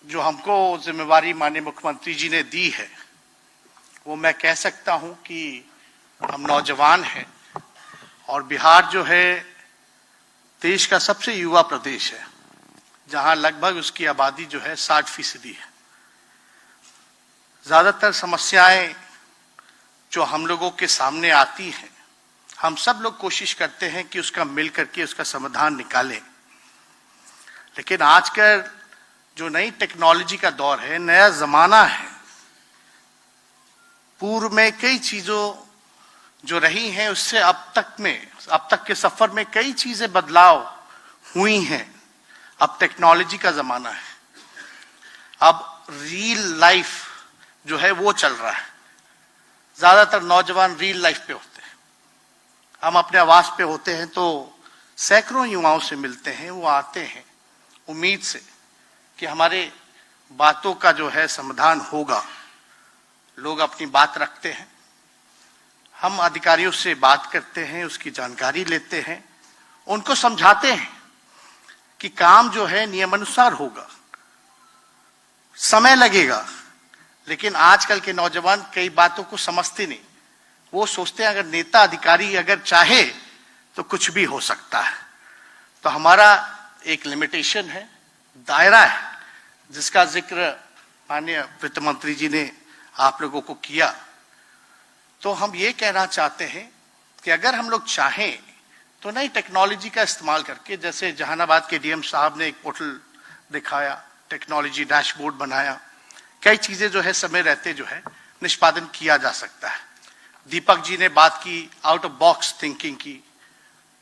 जो हमको जिम्मेवारी माननीय मुख्यमंत्री जी ने दी है, वो मैं कह सकता हूं कि हम नौजवान हैं और बिहार जो है देश का सबसे युवा प्रदेश है, जहां लगभग उसकी आबादी जो है 60% है। ज्यादातर समस्याएं जो हम लोगों के सामने आती हैं, हम सब लोग कोशिश करते हैं कि उसका मिल करके उसका समाधान निकालें। लेकिन आजकल जो नई टेक्नोलॉजी का दौर है, नया जमाना है, पूर्व में कई चीजों जो रही हैं उससे अब तक के सफर में कई चीजें बदलाव हुई हैं। अब टेक्नोलॉजी का जमाना है, अब रियल लाइफ जो है वो चल रहा है। ज्यादातर नौजवान रियल लाइफ पे होते हैं। हम अपने आवास पे होते हैं तो सैकड़ों युवाओं से मिलते हैं, वो आते हैं उम्मीद से कि हमारे बातों का जो है समाधान होगा। लोग अपनी बात रखते हैं, हम अधिकारियों से बात करते हैं, उसकी जानकारी लेते हैं, उनको समझाते हैं कि काम जो है नियमानुसार होगा, समय लगेगा। लेकिन आजकल के नौजवान कई बातों को समझते नहीं। वो सोचते हैं अगर नेता अधिकारी अगर चाहे तो कुछ भी हो सकता है। तो हमारा एक लिमिटेशन है, दायरा है, जिसका जिक्र माननीय वित्त मंत्री जी ने आप लोगों को किया। तो हम ये कहना चाहते हैं कि अगर हम लोग चाहें तो नई टेक्नोलॉजी का इस्तेमाल करके, जैसे जहानाबाद के डीएम साहब ने एक पोर्टल दिखाया, टेक्नोलॉजी डैशबोर्ड बनाया, कई चीजें जो है समय रहते जो है निष्पादन किया जा सकता है। दीपक जी ने बात की आउट ऑफ बॉक्स थिंकिंग की,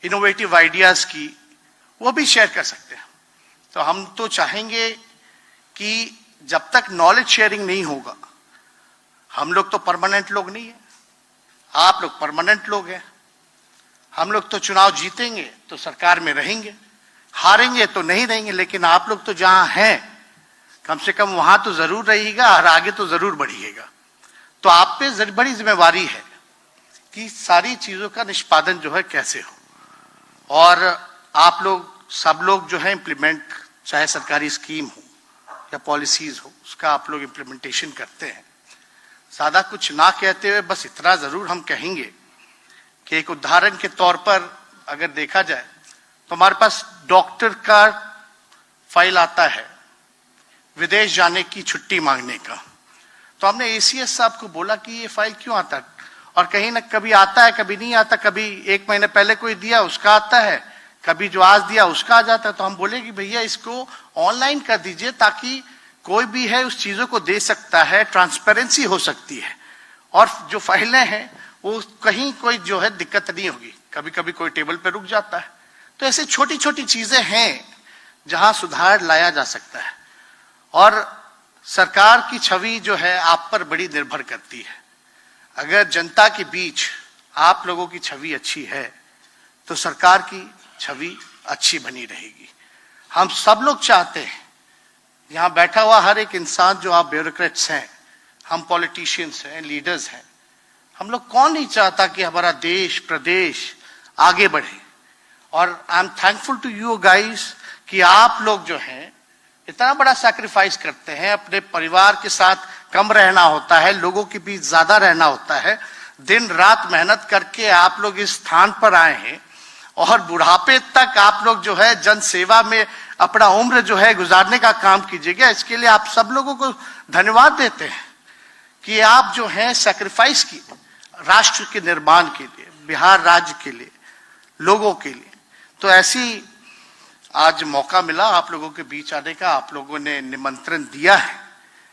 इनोवेटिव आइडियाज की, वो भी शेयर कर सकते हैं। तो हम तो चाहेंगे कि जब तक नॉलेज शेयरिंग नहीं होगा, हम लोग तो परमानेंट लोग नहीं है, आप लोग परमानेंट लोग हैं। हम लोग तो चुनाव जीतेंगे तो सरकार में रहेंगे, हारेंगे तो नहीं रहेंगे, लेकिन आप लोग तो जहां हैं कम से कम वहां तो जरूर रहिएगा और आगे तो जरूर बढ़िएगा। तो आप पे बड़ी जिम्मेवारी है कि सारी चीजों का निष्पादन जो है कैसे हो, और आप लोग सब लोग जो है इम्प्लीमेंट, चाहे सरकारी स्कीम हो या पॉलिसीज हो, उसका आप लोग इम्प्लीमेंटेशन करते हैं। ज्यादा कुछ ना कहते हुए बस इतना जरूर हम कहेंगे कि एक उदाहरण के तौर पर अगर देखा जाए तो हमारे पास डॉक्टर का फाइल आता है विदेश जाने की छुट्टी मांगने का। तो हमने एसीएस साहब को बोला कि ये फाइल क्यों आता है, और कहीं ना कभी आता है कभी नहीं आता, कभी एक महीने पहले कोई दिया उसका आता है, कभी जो आज दिया उसका आ जाता है। तो हम बोले कि भैया इसको ऑनलाइन कर दीजिए ताकि कोई भी है उस चीजों को दे सकता है, ट्रांसपेरेंसी हो सकती है, और जो फाइलें हैं वो कहीं कोई जो है दिक्कत नहीं होगी। कभी कभी कोई टेबल पे रुक जाता है। तो ऐसे छोटी छोटी चीजें हैं जहां सुधार लाया जा सकता है। और सरकार की छवि जो है आप पर बड़ी निर्भर करती है। अगर जनता के बीच आप लोगों की छवि अच्छी है तो सरकार की छवि अच्छी बनी रहेगी। हम सब लोग चाहते हैं, यहां बैठा हुआ हर एक इंसान, जो आप ब्यूरोक्रेट्स हैं, हम पॉलिटिशियंस हैं, लीडर्स हैं, हम लोग कौन नहीं चाहता कि हमारा देश प्रदेश आगे बढ़े। और I am thankful to you guys कि आप लोग जो हैं इतना बड़ा सैक्रिफाइस करते हैं। अपने परिवार के साथ कम रहना होता है, लोगों के बीच ज्यादा रहना होता है, दिन रात मेहनत करके आप लोग इस स्थान पर आए हैं, और बुढ़ापे तक आप लोग जो है जन सेवा में अपना उम्र जो है गुजारने का काम कीजिएगा। इसके लिए आप सब लोगों को धन्यवाद देते हैं कि आप जो है सैक्रिफाइस किए राष्ट्र के निर्माण के लिए, बिहार राज्य के लिए, लोगों के लिए। तो ऐसी आज मौका मिला आप लोगों के बीच आने का, आप लोगों ने निमंत्रण दिया है,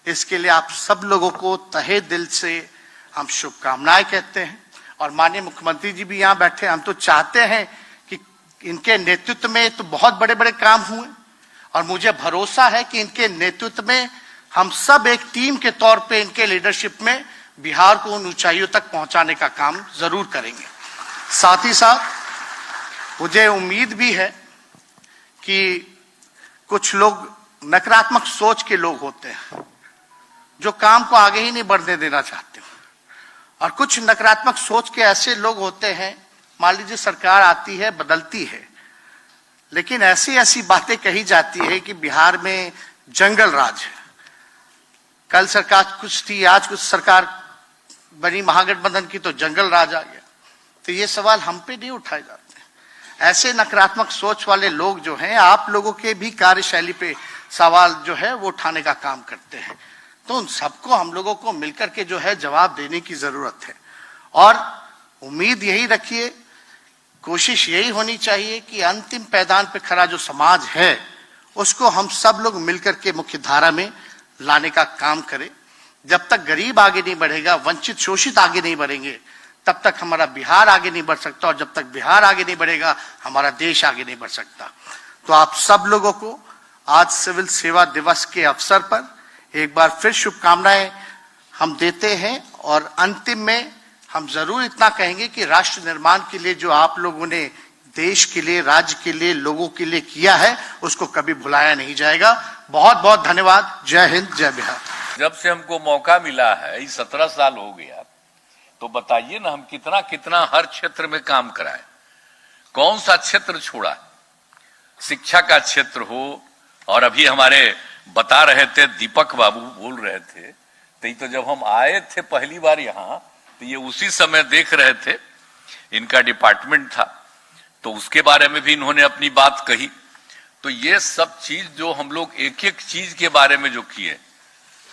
इसके लिए आप सब लोगों को तहे दिल से हम शुभकामनाएं कहते हैं। और माननीय मुख्यमंत्री जी भी यहाँ बैठे, हम तो चाहते हैं कि इनके नेतृत्व में तो बहुत बड़े बड़े काम हुए, और मुझे भरोसा है कि इनके नेतृत्व में हम सब एक टीम के तौर पे इनके लीडरशिप में बिहार को उन ऊंचाइयों तक पहुंचाने का काम जरूर करेंगे। साथ ही साथ मुझे उम्मीद भी है कि कुछ लोग नकारात्मक सोच के लोग होते हैं जो काम को आगे ही नहीं बढ़ने देना चाहते, और कुछ नकारात्मक सोच के ऐसे लोग होते हैं, मान लीजिए सरकार आती है बदलती है, लेकिन ऐसी ऐसी बातें कही जाती है कि बिहार में जंगल राज है, कल सरकार कुछ थी, आज कुछ सरकार बनी महागठबंधन की तो जंगल राज आ गया। तो ये सवाल हम पे नहीं उठाए जाते। ऐसे नकारात्मक सोच वाले लोग जो हैं, आप लोगों के भी कार्यशैली पे सवाल जो है वो उठाने का काम करते हैं। तो उन सबको हम लोगों को मिलकर के जो है जवाब देने की जरूरत है। और उम्मीद यही रखिए, कोशिश यही होनी चाहिए कि अंतिम पैदान पे खड़ा जो समाज है उसको हम सब लोग मिलकर के मुख्य धारा में लाने का काम करें। जब तक गरीब आगे नहीं बढ़ेगा, वंचित शोषित आगे नहीं बढ़ेंगे, तब तक हमारा बिहार आगे नहीं बढ़ सकता, और जब तक बिहार आगे नहीं बढ़ेगा हमारा देश आगे नहीं बढ़ सकता। तो आप सब लोगों को आज सिविल सेवा दिवस के अवसर पर एक बार फिर शुभकामनाएं हम देते हैं। और अंतिम में हम जरूर इतना कहेंगे कि राष्ट्र निर्माण के लिए जो आप लोगों ने देश के लिए, राज्य के लिए, लोगों के लिए किया है, उसको कभी भुलाया नहीं जाएगा। बहुत बहुत धन्यवाद। जय हिंद, जय बिहार। जब से हमको मौका मिला है, 17 साल हो गया, तो बताइए ना हम कितना कितना हर क्षेत्र में काम कराए। कौन सा क्षेत्र छोड़ा? शिक्षा का क्षेत्र हो, और अभी हमारे बता रहे थे, दीपक बाबू बोल रहे थे, तो जब हम आए थे पहली बार यहाँ, तो ये उसी समय देख रहे थे, इनका डिपार्टमेंट था, तो उसके बारे में भी इन्होंने अपनी बात कही। तो ये सब चीज जो हम लोग एक एक चीज के बारे में जो किए,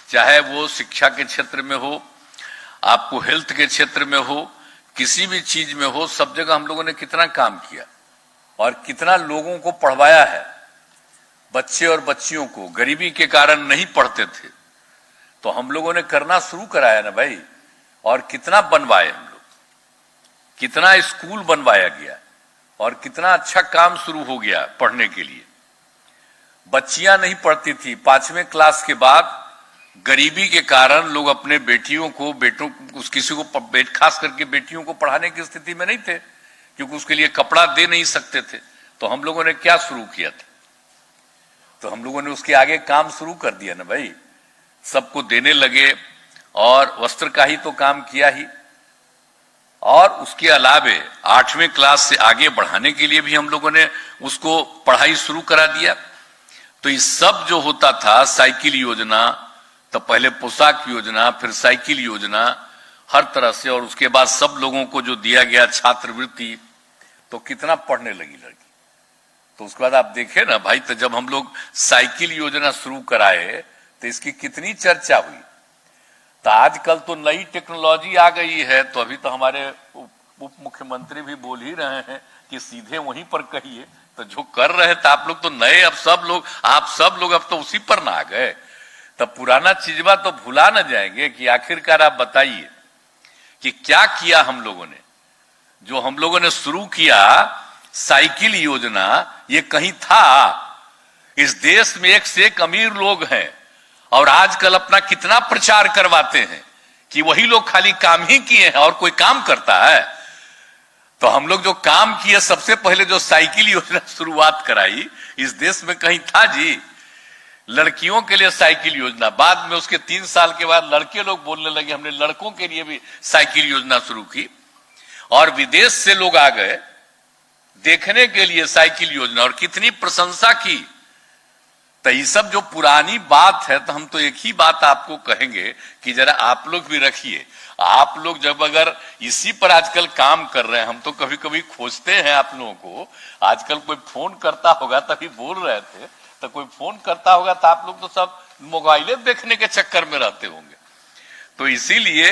चाहे वो शिक्षा के क्षेत्र में हो, आपको हेल्थ के क्षेत्र में हो, किसी भी चीज में हो, सब जगह हम लोगों ने कितना काम किया और कितना लोगों को पढ़वाया है। बच्चे और बच्चियों को गरीबी के कारण नहीं पढ़ते थे, तो हम लोगों ने करना शुरू कराया ना भाई। और कितना बनवाए हम लोग, कितना स्कूल बनवाया गया और कितना अच्छा काम शुरू हो गया पढ़ने के लिए। बच्चियां नहीं पढ़ती थी, 5वें क्लास के बाद गरीबी के कारण लोग अपने बेटियों को, बेटों किसी को, खास करके बेटियों को पढ़ाने की स्थिति में नहीं थे, क्योंकि उसके लिए कपड़ा दे नहीं सकते थे। तो हम लोगों ने क्या शुरू किया था? तो हम लोगों ने उसके आगे काम शुरू कर दिया ना भाई, सबको देने लगे, और वस्त्र का ही तो काम किया ही। और उसके अलावे 8वें क्लास से आगे बढ़ाने के लिए भी हम लोगों ने उसको पढ़ाई शुरू करा दिया। तो ये सब जो होता था, साइकिल योजना, तो पहले पोशाक योजना, फिर साइकिल योजना, हर तरह से, और उसके बाद सब लोगों को जो दिया गया छात्रवृत्ति, तो कितना पढ़ने लगी लड़की। तो उसके बाद आप देखे ना भाई, तो जब हम लोग साइकिल योजना शुरू कराए तो इसकी कितनी चर्चा हुई। तो आजकल तो नई टेक्नोलॉजी आ गई है, तो अभी तो हमारे उप मुख्यमंत्री भी बोल ही रहे हैं कि सीधे वहीं पर कहिए। तो जो कर रहे थे आप लोग तो नए, अब सब लोग, आप सब लोग अब तो उसी पर ना आ गए। तब पुराना चीजवा तो भुला ना जाएंगे कि आखिरकार आप बताइए कि क्या किया हम लोगों ने। जो हम लोगों ने शुरू किया साइकिल योजना, ये कहीं था? इस देश में एक से एक अमीर लोग हैं, और आजकल अपना कितना प्रचार करवाते हैं कि वही लोग खाली काम ही किए हैं और कोई काम करता है। तो हम लोग जो काम किए, सबसे पहले जो साइकिल योजना शुरुआत कराई, इस देश में कहीं था जी? लड़कियों के लिए साइकिल योजना, बाद में उसके 3 साल के बाद लड़के लोग बोलने लगे हमने लड़कों के लिए भी साइकिल योजना शुरू की, और विदेश से लोग आ गए देखने के लिए साइकिल योजना, और कितनी प्रशंसा की। तो ये सब जो पुरानी बात है, तो हम तो एक ही बात आपको कहेंगे कि जरा आप लोग भी रखिए। आप लोग जब अगर इसी पर आजकल काम कर रहे हैं, हम तो कभी कभी खोजते हैं आप लोगों को, आजकल कोई फोन करता होगा, तभी बोल रहे थे, तो कोई फोन करता होगा तो आप लोग तो सब मोबाइलें देखने के चक्कर में रहते होंगे। तो इसीलिए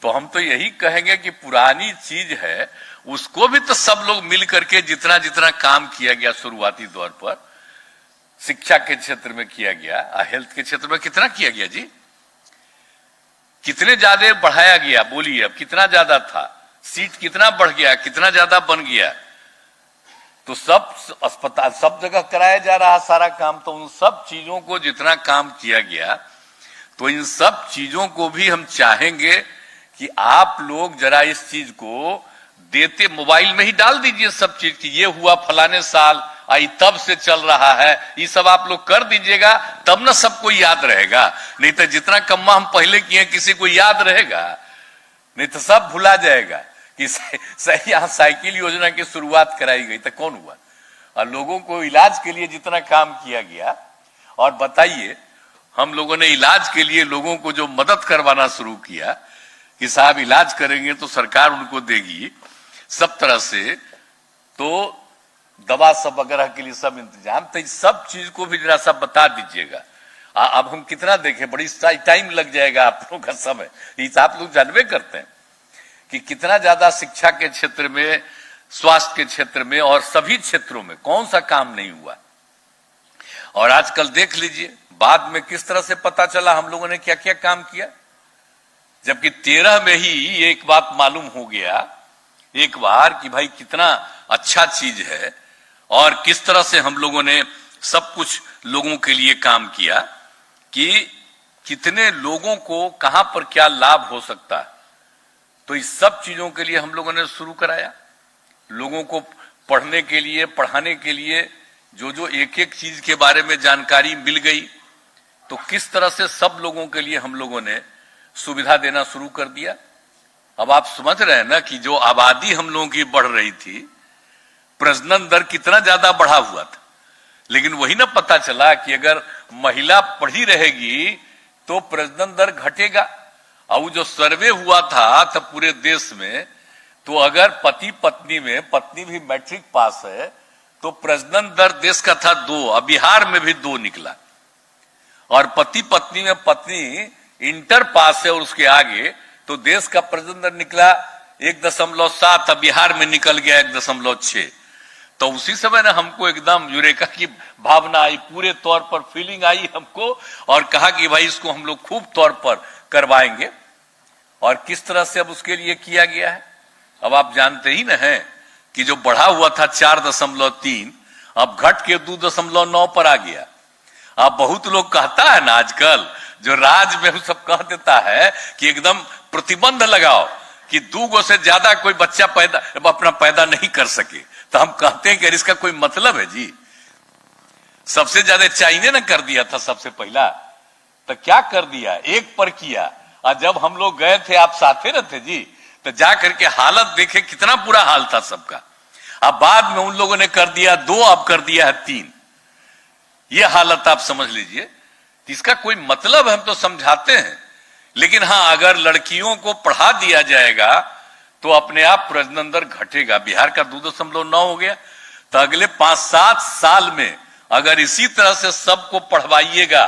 तो हम तो यही कहेंगे कि पुरानी चीज है, उसको भी तो सब लोग मिल करके जितना जितना काम किया गया शुरुआती दौर पर, शिक्षा के क्षेत्र में किया गया, हेल्थ के क्षेत्र में कितना किया गया जी? कितने ज्यादा बढ़ाया गया? बोलिए, अब कितना ज्यादा था? सीट कितना बढ़ गया, कितना ज्यादा बन गया? तो सब अस्पताल, सब जगह कराया जा रहा सारा काम। तो उन सब चीजों को जितना काम किया गया, तो इन सब चीजों को भी हम चाहेंगे कि आप लोग जरा इस चीज को देते, मोबाइल में ही डाल दीजिए सब चीज की, ये हुआ फलाने साल, आई तब से चल रहा है, ये सब आप लोग कर दीजिएगा, तब ना सबको याद रहेगा। नहीं तो जितना कम्मा हम पहले किए, किसी को याद रहेगा? नहीं तो सब भुला जाएगा कि सही यहाँ साइकिल योजना की शुरुआत कराई गई, तो कौन हुआ? और लोगों को इलाज के लिए जितना काम किया गया, और बताइए हम लोगों ने इलाज के लिए लोगों को जो मदद करवाना शुरू किया कि साहब इलाज करेंगे तो सरकार उनको देगी सब तरह से, तो दवा सब वगैरह के लिए सब इंतजाम, तो इस सब चीज को भी जरा सा बता दीजिएगा। अब हम कितना देखें, बड़ी टाइम लग जाएगा आप लोगों का समय, इस आप लोग जानवे करते हैं कि कितना ज्यादा शिक्षा के क्षेत्र में, स्वास्थ्य के क्षेत्र में और सभी क्षेत्रों में कौन सा काम नहीं हुआ। और आजकल देख लीजिए बाद में किस तरह से पता चला हम लोगों ने क्या क्या काम किया, जबकि 13 में ही एक बात मालूम हो गया एक बार कि भाई कितना अच्छा चीज है और किस तरह से हम लोगों ने सब कुछ लोगों के लिए काम किया कि कितने लोगों को कहां पर क्या लाभ हो सकता है। तो इस सब चीजों के लिए हम लोगों ने शुरू कराया, लोगों को पढ़ने के लिए, पढ़ाने के लिए जो जो एक एक चीज के बारे में जानकारी मिल गई, तो किस तरह से सब लोगों के लिए हम लोगों ने सुविधा देना शुरू कर दिया। अब आप समझ रहे हैं ना कि जो आबादी हम लोगों की बढ़ रही थी, प्रजनन दर कितना ज्यादा बढ़ा हुआ था, लेकिन वही ना पता चला कि अगर महिला पढ़ी रहेगी तो प्रजनन दर घटेगा। और जो सर्वे हुआ था तब पूरे देश में, तो अगर पति पत्नी में पत्नी भी मैट्रिक पास है तो प्रजनन दर देश का था 2, अब बिहार में भी 2 निकला। और पति पत्नी में पत्नी इंटर पास है और उसके आगे, तो देश का प्रजनन दर निकला 1.7, अब बिहार में निकल गया 1.6। तो उसी समय ना हमको एकदम यूरेका की भावना आई, पूरे तौर पर फीलिंग आई हमको, और कहा कि भाई इसको हम लोग खूब तौर पर करवाएंगे। और किस तरह से अब उसके लिए किया गया है, अब आप जानते ही ना हैं कि जो बढ़ा हुआ था 4.3, अब घट के 2.9 पर आ गया। अब बहुत लोग कहता है ना आजकल, जो राज में सब कह देता है कि एकदम प्रतिबंध लगाओ कि 2 से ज्यादा कोई बच्चा अपना पैदा नहीं कर सके। तो हम कहते हैं कि इसका कोई मतलब है जी? सबसे ज्यादा चाइना ने कर दिया था सबसे पहला, तो क्या कर दिया, 1 पर किया। और जब हम लोग गए थे, आप साथे रहते जी, तो जा करके हालत देखे कितना बुरा हाल था सबका। अब बाद में उन लोगों ने कर दिया 2, अब कर दिया है 3। ये हालत आप समझ लीजिए। इसका कोई मतलब हम तो समझाते हैं, लेकिन हाँ अगर लड़कियों को पढ़ा दिया जाएगा तो अपने आप प्रजनन दर घटेगा। बिहार का 2.9 हो गया, तो अगले 5-7 साल में अगर इसी तरह से सबको पढ़वाइएगा,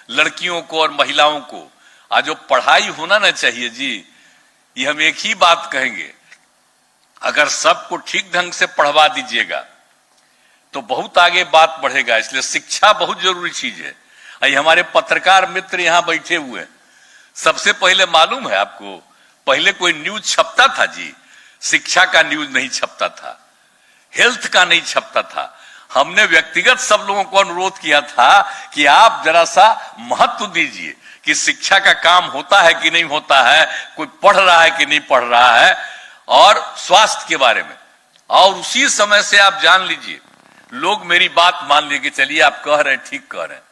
लड़कियों को और महिलाओं को, आज जो पढ़ाई होना ना चाहिए जी, ये हम एक ही बात कहेंगे, अगर सबको ठीक ढंग से पढ़वा दीजिएगा तो बहुत आगे बात बढ़ेगा। इसलिए शिक्षा बहुत जरूरी चीज है। ये हमारे पत्रकार मित्र यहां बैठे हुए हैं, सबसे पहले मालूम है आपको, पहले कोई न्यूज छपता था जी, शिक्षा का न्यूज नहीं छपता था, हेल्थ का नहीं छपता था। हमने व्यक्तिगत सब लोगों को अनुरोध किया था कि आप जरा सा महत्व दीजिए कि शिक्षा का काम होता है कि नहीं होता है, कोई पढ़ रहा है कि नहीं पढ़ रहा है, और स्वास्थ्य के बारे में। और उसी समय से आप जान लीजिए, लोग मेरी बात मान लिए कि चलिए आप कह रहे हैं, ठीक कह रहे हैं,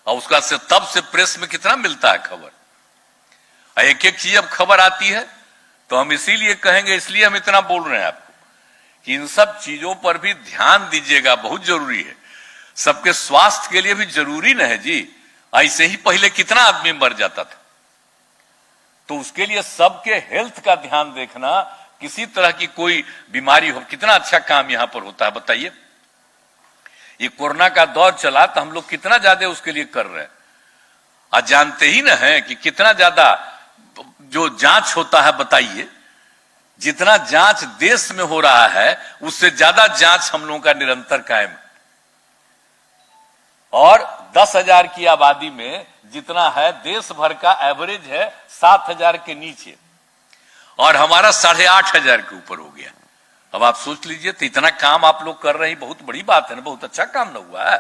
और उसका से तब से प्रेस में कितना मिलता है खबर, एक एक चीज अब खबर आती है। तो हम इसीलिए कहेंगे, इसलिए हम इतना बोल रहे हैं आपको कि इन सब चीजों पर भी ध्यान दीजिएगा, बहुत जरूरी है। सबके स्वास्थ्य के लिए भी जरूरी न है जी, ऐसे ही पहले कितना आदमी मर जाता था, तो उसके लिए सबके हेल्थ का ध्यान देखना, किसी तरह की कोई बीमारी हो, कितना अच्छा काम यहां पर होता है बताइए। ये कोरोना का दौर चला तो हम लोग कितना ज्यादा उसके लिए कर रहे हैं। आज जानते ही ना है कि कितना ज्यादा जो जांच होता है, बताइए, जितना जांच देश में हो रहा है उससे ज्यादा जांच हम लोगों का निरंतर कायम है। और 10,000 की आबादी में जितना है, देश भर का एवरेज है 7,000 के नीचे, और हमारा 8,500 के ऊपर हो गया। अब आप सोच लीजिए, तो इतना काम आप लोग कर रहे हैं, बहुत बड़ी बात है ना, बहुत अच्छा काम ना हुआ है।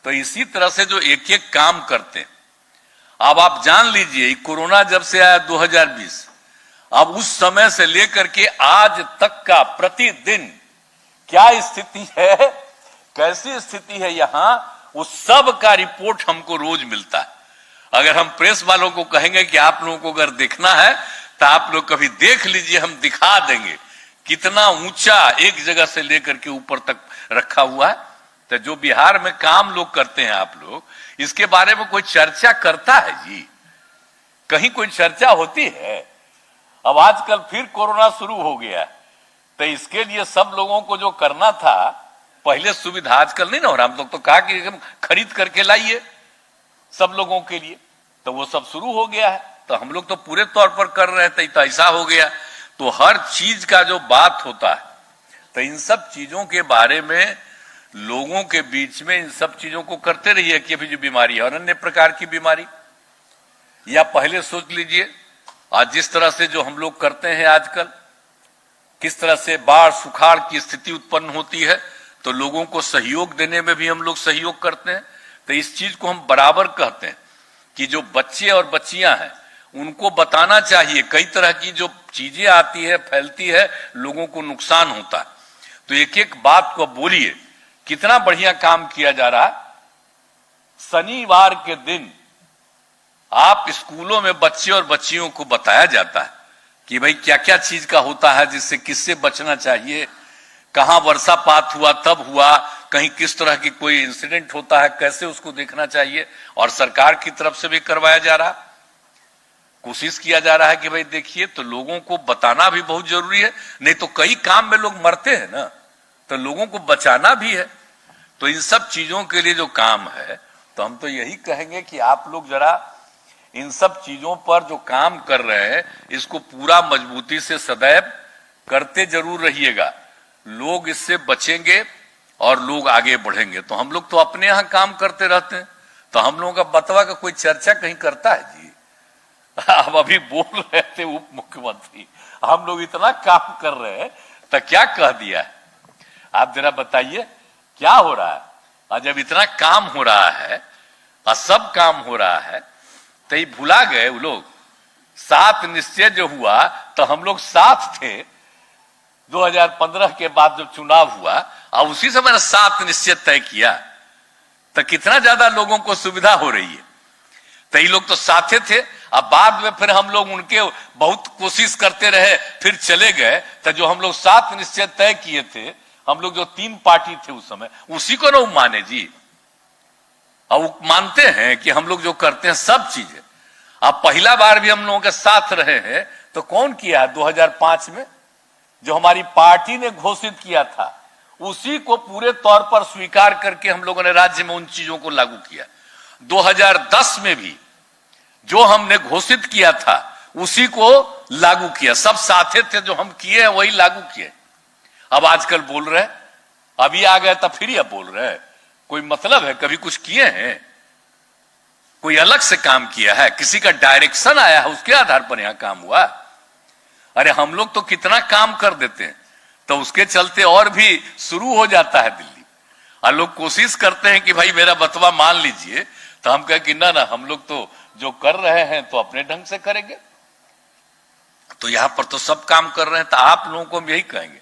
तो इसी तरह से जो एक एक काम करते हैं, अब आप जान लीजिए कोरोना जब से आया 2020, अब उस समय से लेकर के आज तक का प्रतिदिन क्या स्थिति है, कैसी स्थिति है यहां, उस सब का रिपोर्ट हमको रोज मिलता है। अगर हम प्रेस वालों को कहेंगे कि आप लोगों को अगर देखना है तो आप लोग कभी देख लीजिए, हम दिखा देंगे कितना ऊंचा एक जगह से लेकर के ऊपर तक रखा हुआ है। तो जो बिहार में काम लोग करते हैं आप लोग, इसके बारे में कोई चर्चा करता है जी? कहीं कोई चर्चा होती है? अब आजकल फिर कोरोना शुरू हो गया, तो इसके लिए सब लोगों को जो करना था पहले सुविधा आजकल नहीं ना हो रहा। हम लोग तो कहा कि खरीद करके लाइए सब लोगों के लिए, तो वो सब शुरू हो गया है। तो हम लोग तो पूरे तौर पर कर रहे थे, तो ऐसा हो गया। तो हर चीज का जो बात होता है, तो इन सब चीजों के बारे में लोगों के बीच में इन सब चीजों को करते रहिए कि अभी जो बीमारी है और अन्य प्रकार की बीमारी, या पहले सोच लीजिए आज जिस तरह से जो हम लोग करते हैं आजकल, किस तरह से बाढ़ सुखाड़ की स्थिति उत्पन्न होती है, तो लोगों को सहयोग देने में भी हम लोग सहयोग करते हैं। तो इस चीज को हम बराबर कहते हैं कि जो बच्चे और बच्चियां हैं उनको बताना चाहिए, कई तरह की जो चीजें आती है फैलती है, लोगों को नुकसान होता है, तो एक एक बात को बोलिए। कितना बढ़िया काम किया जा रहा है। शनिवार के दिन आप स्कूलों में बच्चे और बच्चियों को बताया जाता है कि भाई क्या क्या चीज का होता है, जिससे किससे बचना चाहिए, कहां वर्षापात हुआ तब हुआ, कहीं किस तरह की कोई इंसिडेंट होता है, कैसे उसको देखना चाहिए। और सरकार की तरफ से भी करवाया जा रहा, कोशिश किया जा रहा है कि भाई देखिए, तो लोगों को बताना भी बहुत जरूरी है। नहीं तो कई काम में लोग मरते हैं ना, तो लोगों को बचाना भी है। तो इन सब चीजों के लिए जो काम है, तो हम तो यही कहेंगे कि आप लोग जरा इन सब चीजों पर जो काम कर रहे हैं, इसको पूरा मजबूती से सदैव करते जरूर रहिएगा। लोग इससे बचेंगे और लोग आगे बढ़ेंगे। तो हम लोग तो अपने यहां काम करते रहते हैं, तो हम लोगों का बतवा का कोई चर्चा कहीं करता है जी? अब अभी बोल रहे थे उप मुख्यमंत्री, हम लोग इतना काम कर रहे हैं, तो क्या कह दिया है? आप जरा बताइए क्या हो रहा है? और जब इतना काम हो रहा है और सब काम हो रहा है, तो ये भुला गए वो लोग। 7 निश्चय जो हुआ, तो हम लोग साथ थे 2015 के बाद जब चुनाव हुआ, और उसी समय 7 निश्चय तय किया, तो कितना ज्यादा लोगों को सुविधा हो रही है। तो ये लोग तो साथे थे, अब बाद में फिर हम लोग उनके बहुत कोशिश करते रहे, फिर चले गए। तो जो हम लोग 7 निश्चय तय किए थे, हम लोग जो 3 पार्टी थे उस समय, उसी को ना माने जी। और वो मानते हैं कि हम लोग जो करते हैं सब चीजें। अब पहला बार भी हम लोगों के साथ रहे हैं, तो कौन किया? 2005 में जो हमारी पार्टी ने घोषित किया था, उसी को पूरे तौर पर स्वीकार करके हम लोगों ने राज्य में उन चीजों को लागू किया। 2010 में भी जो हमने घोषित किया था, उसी को लागू किया। सब साथे थे, जो हम किए हैं वही लागू किए। अब आजकल बोल रहे हैं, अभी आ गए तब फिर यह बोल रहे हैं, कोई मतलब है? कभी कुछ किए हैं? कोई अलग से काम किया है? किसी का डायरेक्शन आया है, उसके आधार पर यहां काम हुआ? अरे हम लोग तो कितना काम कर देते हैं, तो उसके चलते और भी शुरू हो जाता है दिल्ली। और लोग कोशिश करते हैं कि भाई मेरा बतवा मान लीजिए, तो हम कहें कि ना ना, हम लोग तो जो कर रहे हैं तो अपने ढंग से करेंगे। तो यहां पर तो सब काम कर रहे हैं, तो आप लोगों को हम यही कहेंगे।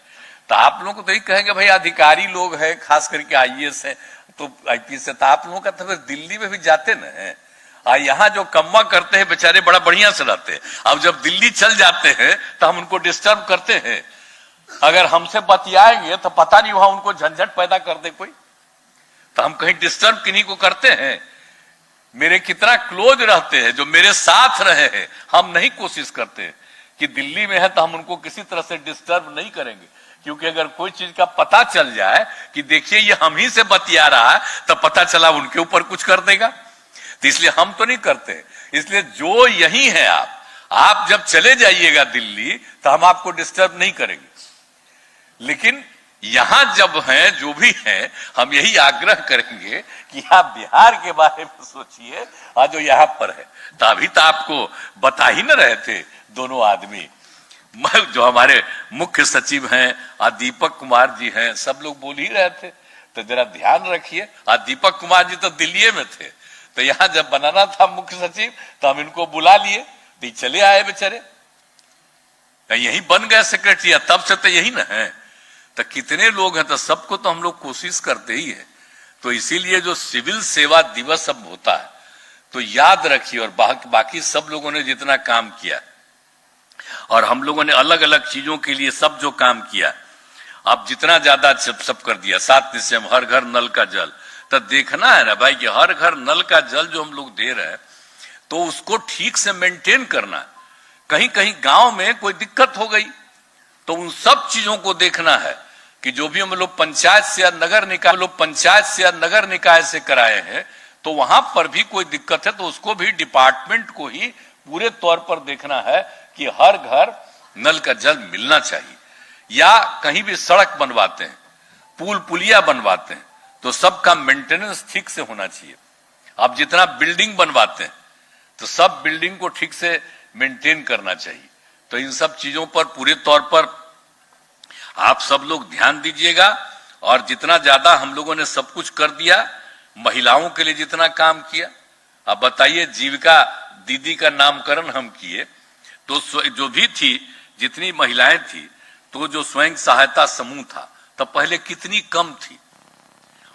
तो आप लोगों को तो यही कहेंगे, भाई अधिकारी लोग हैं, खास करके आईएएस है, तो आईपीएस है, तो आप लोगों का तो फिर दिल्ली में भी जाते ना है। यहाँ जो कम्मा करते हैं बेचारे बड़ा बढ़िया से रहते हैं, अब जब दिल्ली चल जाते हैं तो हम उनको डिस्टर्ब करते हैं। अगर हमसे बतियाएंगे तो पता नहीं वहां उनको झंझट पैदा कर दे कोई, तो हम कहीं डिस्टर्ब किन्हीं को करते हैं? मेरे कितना क्लोज रहते हैं, जो मेरे साथ रहे हैं, हम नहीं कोशिश करते कि दिल्ली में है तो हम उनको किसी तरह से डिस्टर्ब नहीं करेंगे। क्योंकि अगर कोई चीज का पता चल जाए कि देखिए ये हम ही से बतिया रहा है, तो पता चला उनके ऊपर कुछ कर देगा, तो इसलिए हम तो नहीं करते। इसलिए जो यही है, आप जब चले जाइएगा दिल्ली, तो हम आपको डिस्टर्ब नहीं करेंगे। लेकिन यहां जब हैं, जो भी हैं, हम यही आग्रह करेंगे कि आप बिहार के बारे में सोचिए, आज जो यहां पर है। तो अभी तो आपको बता ही न रहे थे दोनों आदमी, जो हमारे मुख्य सचिव हैं और दीपक कुमार जी हैं, सब लोग बोल ही रहे थे। तो जरा ध्यान रखिए, आज दीपक कुमार जी तो दिल्ली में थे, तो यहां जब बनाना था मुख्य सचिव, तो हम इनको बुला लिए, तो चले आए बेचारे, यही बन गए सेक्रेटरी। तब से तो यही ना है। तो कितने लोग हैं, तो सबको तो हम लोग कोशिश करते ही है। तो इसीलिए जो सिविल सेवा दिवस अब होता है, तो याद रखिए, और बाकी सब लोगों ने जितना काम किया, और हम लोगों ने अलग अलग चीजों के लिए सब जो काम किया, अब जितना ज्यादा सब कर दिया 7 निश्चय हर घर नल का जल, तो देखना है ना भाई कि हर घर नल का जल जो हम लोग दे रहे हैं तो उसको ठीक से मेंटेन करना। कहीं कहीं गांव में कोई दिक्कत हो गई तो उन सब चीजों को देखना है कि जो भी हम लोग पंचायत से या नगर निकाय से कराए हैं तो वहां पर भी कोई दिक्कत है तो उसको भी डिपार्टमेंट को ही पूरे तौर पर देखना है कि हर घर नल का जल मिलना चाहिए। या कहीं भी सड़क बनवाते हैं, पुल पुलिया बनवाते हैं तो सबका मेंटेनेंस ठीक से होना चाहिए। अब जितना बिल्डिंग बनवाते हैं तो सब बिल्डिंग को ठीक से मेंटेन करना चाहिए। तो इन सब चीजों पर पूरे तौर पर आप सब लोग ध्यान दीजिएगा। और जितना ज्यादा हम लोगों ने सब कुछ कर दिया, महिलाओं के लिए जितना काम किया, अब बताइए जीविका दीदी का नामकरण हम किए तो जो भी थी जितनी महिलाएं थी तो जो स्वयं सहायता समूह था तब पहले कितनी कम थी,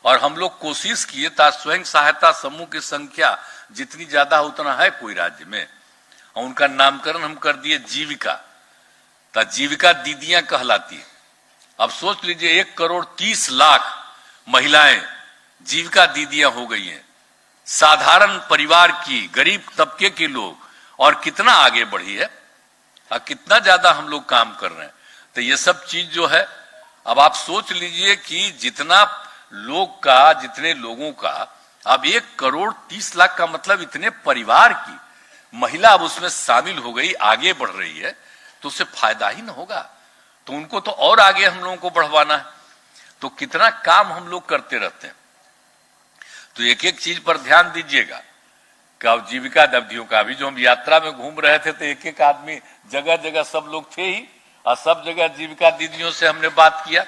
और हम लोग कोशिश किए था स्वयं सहायता समूह की संख्या जितनी ज्यादा उतना है कोई राज्य में, और उनका नामकरण हम कर दिए जीविका। तो जीविका दीदियां कहलाती है। अब सोच लीजिए 1,30,00,000 महिलाएं जीविका दीदियां हो गई हैं, साधारण परिवार की, गरीब तबके के लोग, और कितना आगे बढ़ी है और कितना ज्यादा हम लोग काम कर रहे हैं। तो ये सब चीज जो है, अब आप सोच लीजिए कि जितना जितने लोगों का, अब 1,30,00,000 का मतलब इतने परिवार की महिला अब उसमें शामिल हो गई, आगे बढ़ रही है, तो उससे फायदा ही ना होगा। तो उनको तो और आगे हम लोगों को बढ़वाना है। तो कितना काम हम लोग करते रहते हैं। तो एक एक चीज पर ध्यान दीजिएगा। क्या जीविका दीदियों का अभी जो हम यात्रा में घूम रहे थे तो एक एक आदमी जगह जगह सब लोग थे ही, और सब जगह जीविका दीदियों से हमने बात किया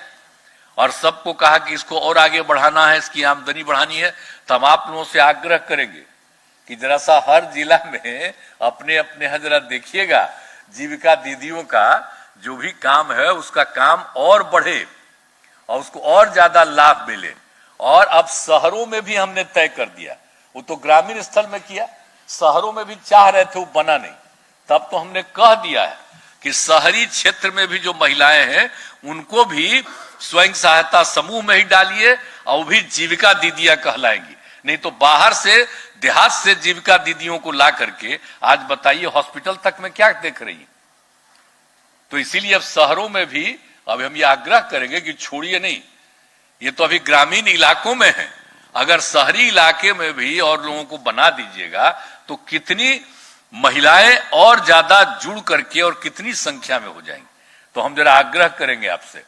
और सबको कहा कि इसको और आगे बढ़ाना है, इसकी आमदनी बढ़ानी है। तो हम आप लोगों से आग्रह करेंगे कि जरा सा हर जिला में अपने अपने यहाँ जरा देखिएगा, जीविका दीदियों का जो भी काम है उसका काम और बढ़े और उसको और ज्यादा लाभ मिले। और अब शहरों में भी हमने तय कर दिया, वो तो ग्रामीण स्थल में किया, शहरों में भी चाह रहे थे, वो बना नहीं। तब तो हमने कह दिया है कि शहरी क्षेत्र में भी जो महिलाएं हैं उनको भी स्वयं सहायता समूह में ही डालिए और वो भी जीविका दीदियां कहलाएंगी। नहीं तो बाहर से, देहात से जीविका दीदियों को ला करके आज बताइए हॉस्पिटल तक में क्या देख रही है। तो इसीलिए अब शहरों में भी अब हम ये आग्रह करेंगे कि छोड़िए नहीं, ये तो अभी ग्रामीण इलाकों में है, अगर शहरी इलाके में भी और लोगों को बना दीजिएगा तो कितनी महिलाएं और ज्यादा जुड़ करके और कितनी संख्या में हो जाएंगी। तो हम जरा आग्रह करेंगे आपसे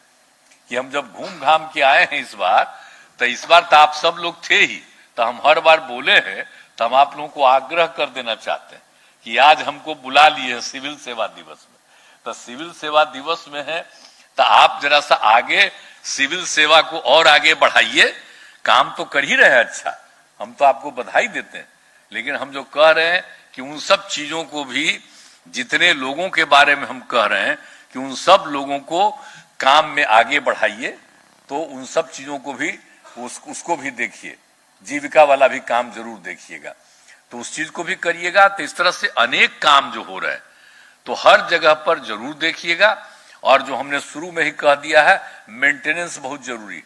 कि हम जब घूम घाम के आए हैं इस बार तो आप सब लोग थे ही, तो हम हर बार बोले हैं, तो हम आप लोगों को आग्रह कर देना चाहते हैं कि आज हमको बुला लिए हैं सिविल सेवा दिवस में। तो सिविल सेवा दिवस में है तो आप जरा सा आगे सिविल सेवा को और आगे बढ़ाइए। काम तो कर ही रहे हैं, अच्छा, हम तो आपको बधाई देते हैं, लेकिन हम जो कह रहे हैं कि उन सब चीजों को भी, जितने लोगों के बारे में हम कह रहे हैं कि उन सब लोगों को काम में आगे बढ़ाइए, तो उन सब चीजों को भी उसको भी देखिए, जीविका वाला भी काम जरूर देखिएगा, तो उस चीज को भी करिएगा। तो इस तरह से अनेक काम जो हो रहे हैं तो हर जगह पर जरूर देखिएगा। और जो हमने शुरू में ही कह दिया है, मेंटेनेंस बहुत जरूरी।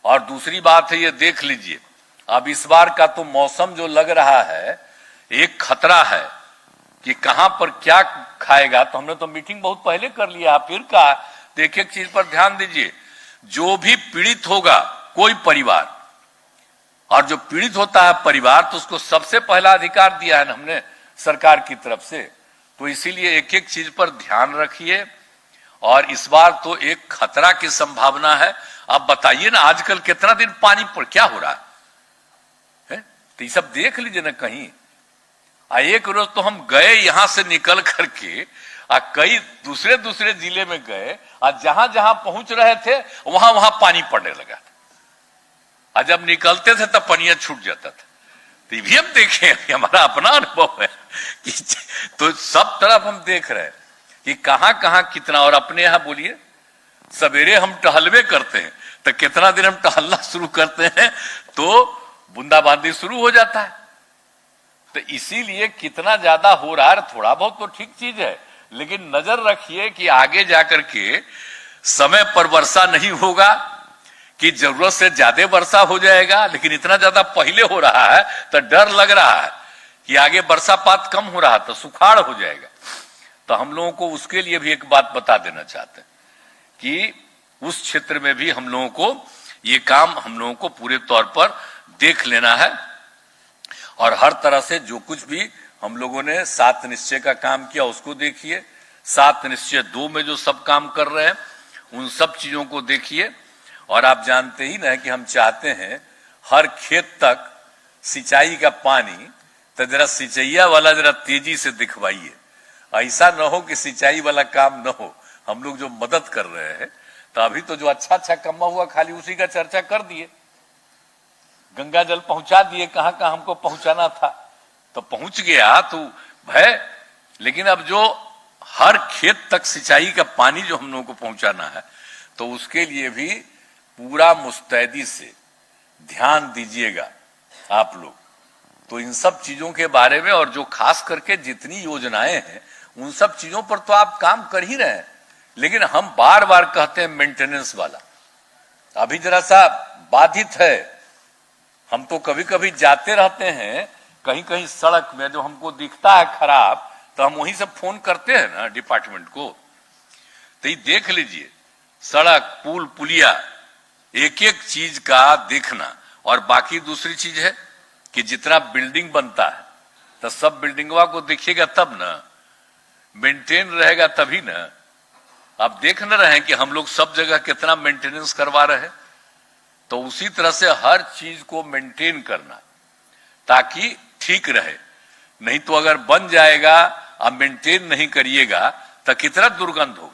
और दूसरी बात है, ये देख लीजिए, अब इस बार का तो मौसम जो लग रहा है, एक खतरा है कि कहां पर क्या खाएगा। तो हमने तो मीटिंग बहुत पहले कर लिया, फिर कहा तो एक एक चीज पर ध्यान दीजिए। जो भी पीड़ित होगा कोई परिवार, और जो पीड़ित होता है परिवार, तो उसको सबसे पहला अधिकार दिया है हमने सरकार की तरफ से। तो इसीलिए एक एक चीज पर ध्यान रखिए। और इस बार तो एक खतरा की संभावना है। अब बताइए ना, आजकल कितना दिन पानी पर क्या हो रहा है? तो ये सब देख लीजिए ना कहीं। एक रोज तो हम गए यहां से निकल करके कई दूसरे दूसरे जिले में गए, और जहां जहां पहुंच रहे थे वहां वहां पानी पड़ने लगा, और जब निकलते थे तब पनिया छूट जाता था। तो ये भी हम देखें, हमारा अपना अनुभव है कि तो सब तरफ हम देख रहे हैं कि कहां कहां कितना। और अपने यहां बोलिए, सवेरे हम टहलवे करते हैं तो कितना दिन हम टहलना शुरू करते हैं तो बूंदाबांदी शुरू हो जाता है। तो इसीलिए कितना ज्यादा हो रहा है, थोड़ा बहुत तो ठीक चीज है, लेकिन नजर रखिए कि आगे जाकर के समय पर वर्षा नहीं होगा कि जरूरत से ज्यादा वर्षा हो जाएगा, लेकिन इतना ज्यादा पहले हो रहा है तो डर लग रहा है कि आगे वर्षापात कम हो रहा तो सुखाड़ हो जाएगा। तो हम लोगों को उसके लिए भी एक बात बता देना चाहते हैं कि उस क्षेत्र में भी हम लोगों को ये काम हम लोगों को पूरे तौर पर देख लेना है और हर तरह से जो कुछ भी हम लोगों ने 7 निश्चय का काम किया उसको देखिए, 7 निश्चय 2 में जो सब काम कर रहे हैं उन सब चीजों को देखिए। और आप जानते ही ना कि हम चाहते हैं हर खेत तक सिंचाई का पानी, तो जरा सिंचैया वाला जरा तेजी से दिखवाइए। ऐसा न हो कि सिंचाई वाला काम न हो। हम लोग जो मदद कर रहे हैं तो अभी तो जो अच्छा अच्छा कमा हुआ खाली उसी का चर्चा कर दिए, गंगा जल पहुंचा दिए, कहां कहां हमको पहुंचाना था तो पहुंच गया तो है, लेकिन अब जो हर खेत तक सिंचाई का पानी जो हम लोगों को पहुंचाना है तो उसके लिए भी पूरा मुस्तैदी से ध्यान दीजिएगा आप लोग। तो इन सब चीजों के बारे में और जो खास करके जितनी योजनाएं हैं उन सब चीजों पर तो आप काम कर ही रहे हैं, लेकिन हम बार बार कहते हैं मेंटेनेंस वाला अभी जरा सा बाधित है। हम तो कभी कभी जाते रहते हैं कहीं कहीं सड़क में, जो हमको दिखता है खराब तो हम वहीं से फोन करते हैं ना डिपार्टमेंट को, तो ये देख लीजिए सड़क पुल पुलिया एक एक चीज का देखना। और बाकी दूसरी चीज है कि जितना बिल्डिंग बनता है तो सब बिल्डिंगवा को देखिएगा तब ना, मेंटेन रहेगा तभी ना। आप देख न रहे हैं कि हम लोग सब जगह कितना मेंटेनेंस करवा रहे हैं, तो उसी तरह से हर चीज को मेंटेन करना ताकि ठीक रहे। नहीं तो अगर बन जाएगा आप मेंटेन नहीं करिएगा तो कितना दुर्गंध होगा।